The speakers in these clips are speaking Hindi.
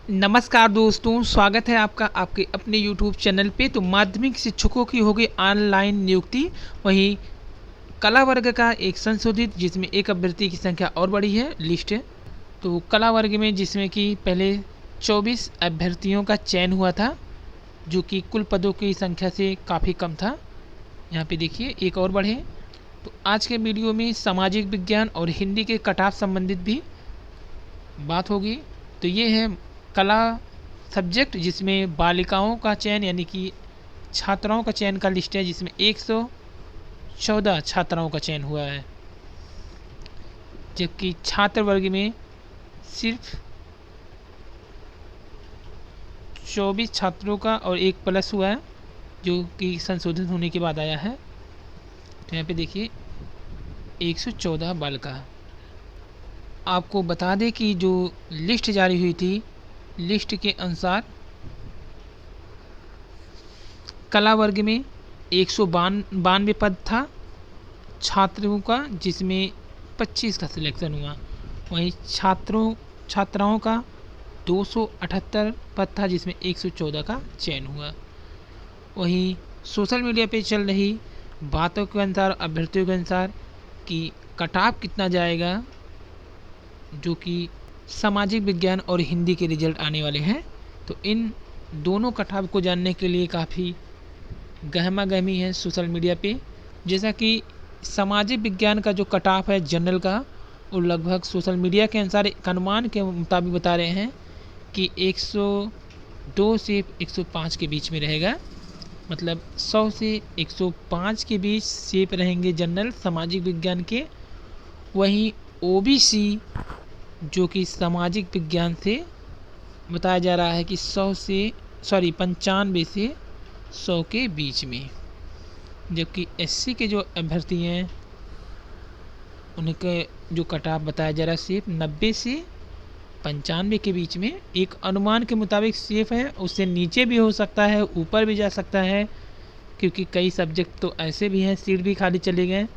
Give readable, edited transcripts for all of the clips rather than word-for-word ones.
नमस्कार दोस्तों, स्वागत है आपका आपके अपने YouTube चैनल पे। तो माध्यमिक शिक्षकों की होगी ऑनलाइन नियुक्ति। वहीं कला वर्ग का एक संशोधित, जिसमें एक अभ्यर्थी की संख्या और बढ़ी है, लिस्ट है। तो कला वर्ग में जिसमें कि पहले 24 अभ्यर्थियों का चयन हुआ था, जो कि कुल पदों की संख्या से काफ़ी कम था। यहाँ पे देखिए एक और बढ़े। तो आज के वीडियो में सामाजिक विज्ञान और हिंदी के कट ऑफ संबंधित भी बात होगी। तो ये है कला सब्जेक्ट, जिसमें बालिकाओं का चयन यानी कि छात्राओं का चयन का लिस्ट है, जिसमें 114 छात्राओं का चयन हुआ है, जबकि छात्र वर्ग में सिर्फ 24 छात्रों का और एक प्लस हुआ है, जो कि संशोधित होने के बाद आया है। तो यहाँ पे देखिए 114 बालिका। आपको बता दें कि जो लिस्ट जारी हुई थी, लिस्ट के अनुसार कला वर्ग में 192 पद था छात्रों का, जिसमें 25 का सिलेक्शन हुआ। वहीं छात्राओं का 278 पद था, जिसमें 114 का चयन हुआ। वहीं सोशल मीडिया पे चल रही बातों के अनुसार, अभ्यर्थियों के अनुसार, कि कट ऑफ कितना जाएगा, जो कि सामाजिक विज्ञान और हिंदी के रिजल्ट आने वाले हैं। तो इन दोनों कट ऑफ को जानने के लिए काफ़ी गहमा गहमी है सोशल मीडिया पे। जैसा कि सामाजिक विज्ञान का जो कट ऑफ है जनरल का, वो लगभग सोशल मीडिया के अनुसार एक अनुमान के मुताबिक बता रहे हैं कि 102 से 105 के बीच में रहेगा। मतलब 100 से 105 के बीच सेप रहेंगे जनरल सामाजिक विज्ञान के। वहीं ओबीसी, जो कि सामाजिक विज्ञान से बताया जा रहा है कि 95 से 100 के बीच में। जबकि एससी के जो अभ्यर्थी हैं, उनके जो कट ऑफ बताया जा रहा है सिर्फ 90 से 95 के बीच में। एक अनुमान के मुताबिक सेफ है, उससे नीचे भी हो सकता है, ऊपर भी जा सकता है, क्योंकि कई सब्जेक्ट तो ऐसे भी हैं सीट भी खाली चले गए।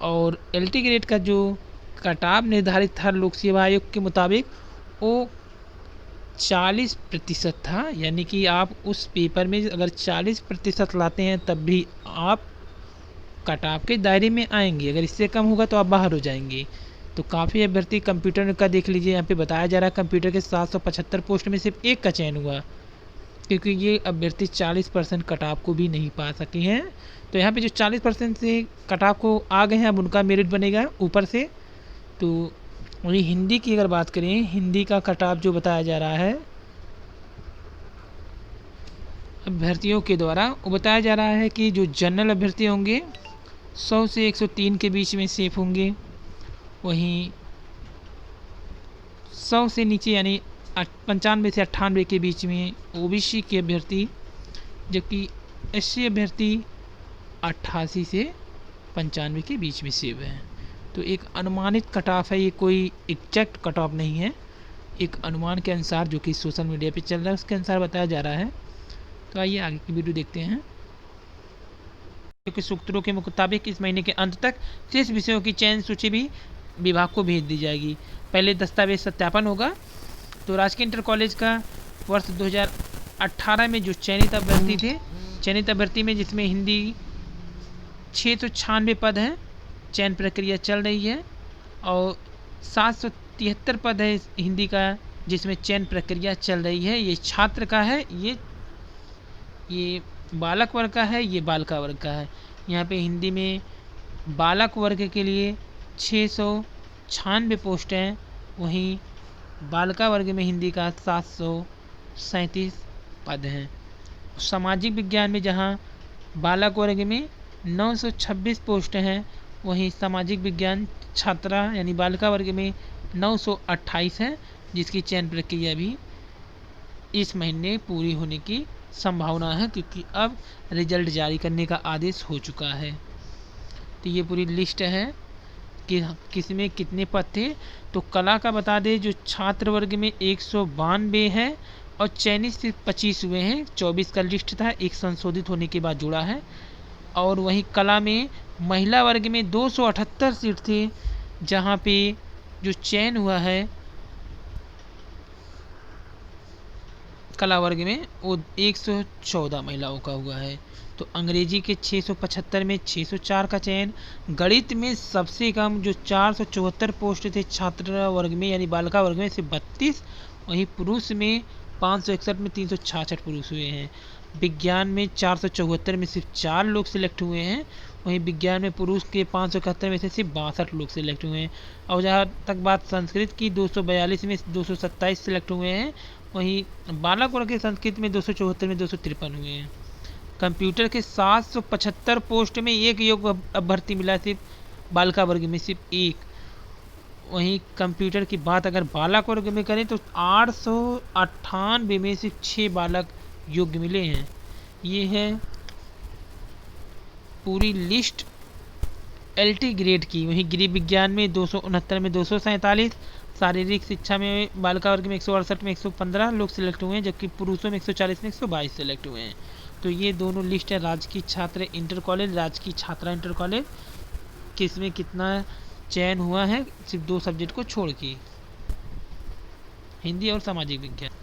और एलटी ग्रेड का जो कट ऑफ निर्धारित था लोक सेवा आयोग के मुताबिक, वो 40% था। यानी कि आप उस पेपर में अगर 40% लाते हैं तब भी आप कट ऑफ के दायरे में आएंगे, अगर इससे कम होगा तो आप बाहर हो जाएंगे। तो काफ़ी अभ्यर्थी कंप्यूटर का देख लीजिए, यहाँ पे बताया जा रहा है कंप्यूटर के 775 पोस्ट में सिर्फ एक का चयन हुआ, क्योंकि ये अभ्यर्थी 40% कट ऑफ को भी नहीं पा सके हैं। तो यहाँ पे जो 40% से कट ऑफ को आ गए हैं, अब उनका मेरिट बनेगा ऊपर से। तो वही हिंदी की अगर बात करें, हिंदी का कट ऑफ जो बताया जा रहा है अभ्यर्थियों के द्वारा, वो बताया जा रहा है कि जो जनरल अभ्यर्थी होंगे 100 से 103 के बीच में सेफ होंगे। वहीं 100 से नीचे यानी 95 से 98 के बीच में ओबीसी के अभ्यर्थी, जबकि एससी अभ्यर्थी 88 से 95 के बीच में सेव है। तो एक अनुमानित कट ऑफ है, ये कोई एग्जैक्ट कट ऑफ नहीं है, एक अनुमान के अनुसार जो कि सोशल मीडिया पे चल रहा है उसके अनुसार बताया जा रहा है। तो आइए आगे की वीडियो देखते हैं। क्योंकि सूत्रों के मुताबिक इस महीने के अंत तक शेष विषयों की चयन सूची भी विभाग को भेज दी जाएगी। पहले दस्तावेज सत्यापन होगा। तो राजकीय इंटर कॉलेज का वर्ष 2018 में जो चयनित अभ्यर्थी थे, चयनित अभ्यर्थी में जिसमें हिंदी 696 पद हैं, चयन प्रक्रिया चल रही है। और 773 पद है हिंदी का, जिसमें चयन प्रक्रिया चल रही है। ये छात्र का है, ये बालक वर्ग का है, ये बालिका वर्ग का है। यहाँ पे हिंदी में बालक वर्ग के लिए 696 पोस्ट हैं, वहीं बालिका वर्ग में हिंदी का 737 पद हैं। सामाजिक विज्ञान में जहाँ बालक वर्ग में 926 पोस्ट हैं, वहीं सामाजिक विज्ञान छात्रा यानी बालिका वर्ग में 928 है, जिसकी चयन प्रक्रिया भी इस महीने पूरी होने की संभावना है, क्योंकि अब रिजल्ट जारी करने का आदेश हो चुका है। तो ये पूरी लिस्ट है कि किस में कितने पद थे। तो कला का बता दें, जो छात्र वर्ग में 192 है और चयनित सिर्फ 25 हुए हैं। 24 का लिस्ट था, एक संशोधित होने के बाद जुड़ा है। और वहीं कला में महिला वर्ग में 278 सीट थे, जहाँ पे जो चयन हुआ है कला वर्ग में वो 114 महिलाओं का हुआ है। तो अंग्रेजी के 675 में 604 का चयन। गणित में सबसे कम जो 474 पोस्ट थे छात्र वर्ग में यानी बालिका वर्ग में सिर्फ 32। वहीं पुरुष में 561 में 366 पुरुष हुए हैं। विज्ञान में 474 में सिर्फ 4 लोग सिलेक्ट हुए हैं। वहीं विज्ञान में पुरुष के 571 में से सिर्फ 62 लोग सिलेक्ट हुए हैं। और जहाँ तक बात संस्कृत की 242 में 227 सिलेक्ट हुए हैं। वहीं बालक वर्ग के संस्कृत में 274 में 253 हुए हैं। कंप्यूटर के 775 पोस्ट में एक योग्य अभ्यर्थी मिला सिर्फ बालिका वर्ग में सिर्फ एक। वहीं कंप्यूटर की बात अगर बालक वर्ग में करें तो 898 में सिर्फ 6 बालक योग्य मिले हैं। ये है पूरी लिस्ट एलटी ग्रेड की। वहीं गृह विज्ञान में 269 में 247, शारीरिक शिक्षा में बालिका वर्ग में 168 में 115 लोग सिलेक्ट हुए हैं, जबकि पुरुषों में 140 में 122 सिलेक्ट हुए हैं। तो ये दोनों लिस्ट है राजकीय छात्र इंटर कॉलेज, राजकीय छात्रा इंटर कॉलेज, किसमें कितना चयन हुआ है सिर्फ 2 सब्जेक्ट को छोड़ के, हिंदी और सामाजिक विज्ञान।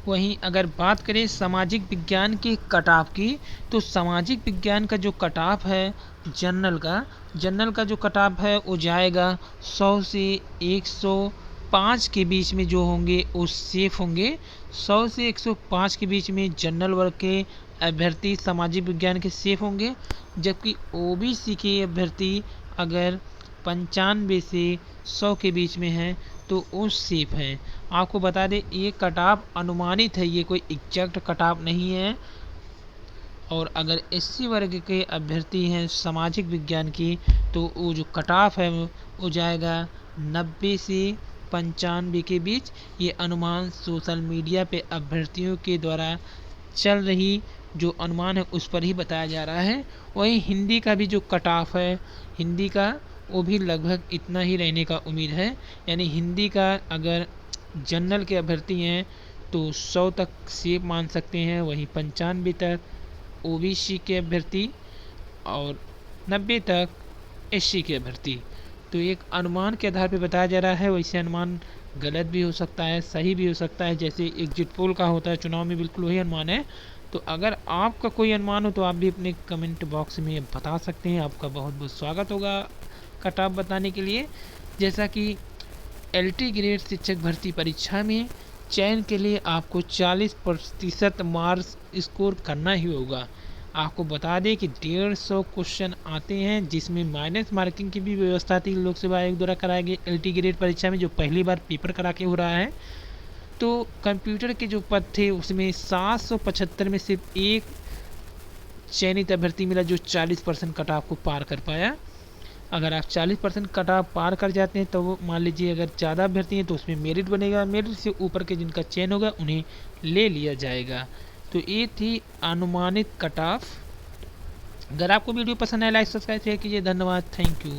वहीं अगर बात करें सामाजिक विज्ञान के कट ऑफ की, तो सामाजिक विज्ञान का जो कट ऑफ है जनरल का जो कट ऑफ है वो जाएगा 100 से 105 के बीच में जो होंगे वो सेफ होंगे। 100 से 105 के बीच में जनरल वर्ग के अभ्यर्थी सामाजिक विज्ञान के सेफ होंगे, जबकि ओबीसी के अभ्यर्थी अगर 95 से 100 के बीच में है तो वो सेफ है। आपको बता दें ये कट ऑफ अनुमानित है, ये कोई एग्जैक्ट कट ऑफ नहीं है। और अगर एससी वर्ग के अभ्यर्थी हैं सामाजिक विज्ञान की तो वो जो कट ऑफ है वो जाएगा 90 से 95 के बीच। ये अनुमान सोशल मीडिया पे अभ्यर्थियों के द्वारा चल रही जो अनुमान है उस पर ही बताया जा रहा है। वहीं हिंदी का भी जो कट ऑफ है हिंदी का वो भी लगभग इतना ही रहने का उम्मीद है। यानी हिंदी का अगर जनरल के अभ्यर्थी हैं तो 100 तक सेफ मान सकते हैं, वहीं 95 तक ओबीसी के अभ्यर्थी और 90 तक एससी के अभ्यर्थी। तो एक अनुमान के आधार पर बताया जा रहा है, वैसे अनुमान गलत भी हो सकता है, सही भी हो सकता है, जैसे एग्जिट पोल का होता है चुनाव में, बिल्कुल वही अनुमान है। तो अगर आपका कोई अनुमान हो तो आप भी अपने कमेंट बॉक्स में बता सकते हैं। आपका बहुत बहुत स्वागत होगा कट ऑफ बताने के लिए। जैसा कि एलटी ग्रेड शिक्षक भर्ती परीक्षा में चयन के लिए आपको 40% मार्क्स स्कोर करना ही होगा। आपको बता दें कि 150 क्वेश्चन आते हैं, जिसमें माइनस मार्किंग की भी व्यवस्था थी लोक सेवा आयोग द्वारा कराए गए एलटी ग्रेड परीक्षा में, जो पहली बार पेपर करा के हो रहा है। तो कंप्यूटर के जो पद थे उसमें 775 में सिर्फ एक चयनित अभ्यर्थी मिला जो 40% कट ऑफ को पार कर पाया। अगर आप 40% कट ऑफ पार कर जाते हैं तो मान लीजिए अगर ज़्यादा अभ्यर्थी हैं तो उसमें मेरिट बनेगा, मेरिट से ऊपर के जिनका चयन होगा उन्हें ले लिया जाएगा। तो ये थी अनुमानित कट ऑफ। अगर आपको वीडियो पसंद आए लाइक सब्सक्राइब शेयर कीजिए। धन्यवाद, थैंक यू।